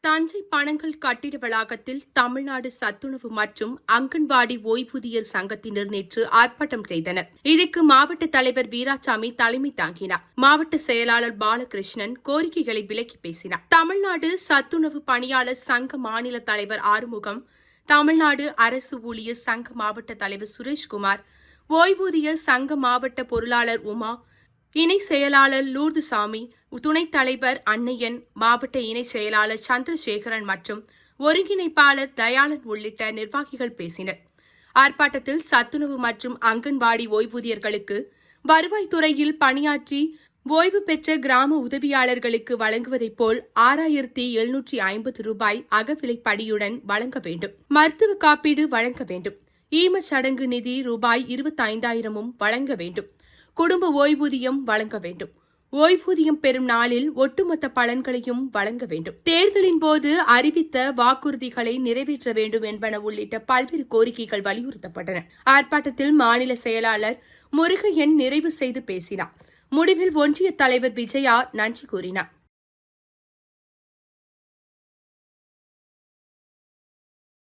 தஞ்சை பனங்கல் கட்டிட வளாகத்தில் தமிழ்நாடு சத்துணவு மற்றும் அங்கன்வாடி ஓய்வூதியர் சங்கத்தினர் நேற்று ஆர்ப்பாட்டம் செய்தனர். இதற்கு மாவட்ட தலைவர் வீராசாமி தலைமை தாங்கினார். மாவட்ட செயலாளர் பாலகிருஷ்ணன் கோரிக்கைகளை விலக்கி பேசினார். தமிழ்நாடு சத்துணவு பணியாளர் சங்க மாநில தலைவர் ஆறுமுகம், தமிழ்நாடு அரசு ஊழியர் சங்க மாவட்ட தலைவர் சுரேஷ்குமார், ஓய்வூதியர் சங்க மாவட்ட பொருளாளர் உமா, இணை செயலாளர் லூர்துசாமி, துணைத் தலைவர் அன்னையன், மாவட்ட இணை செயலாளர் சந்திரசேகரன் மற்றும் ஒருங்கிணைப்பாளர் தயாளன் உள்ளிட்ட நிர்வாகிகள் பேசினர். ஆர்ப்பாட்டத்தில் சத்துணவு மற்றும் அங்கன்வாடி ஓய்வூதியர்களுக்கு வருவாய்த்துறையில் பணியாற்றி ஓய்வு பெற்ற கிராம உதவியாளர்களுக்கு வழங்குவதைப் போல் 6,750 ரூபாய் அகவிலைப்படியுடன் வழங்க வேண்டும். மருத்துவ காப்பீடு வழங்க வேண்டும். ஈமச்சடங்கு நிதி ரூபாய் 25,000 வழங்க வேண்டும். குடும்ப ஓய்வூதியம் வழங்க வேண்டும். ஓய்வூதியம் பெறும் நாளில் ஒட்டுமொத்த பலன்களையும் வழங்க வேண்டும். தேர்தலின் போது அறிவித்த வாக்குறுதிகளை நிறைவேற்ற வேண்டும் என்பன உள்ளிட்ட பல்வேறு கோரிக்கைகள் வலியுறுத்தப்பட்டன. ஆர்ப்பாட்டத்தில் மாநில செயலாளர் முருகையன் நிறைவு செய்து பேசினார். முடிவில் ஒன்றிய தலைவர் விஜயா நன்றி கூறினார்.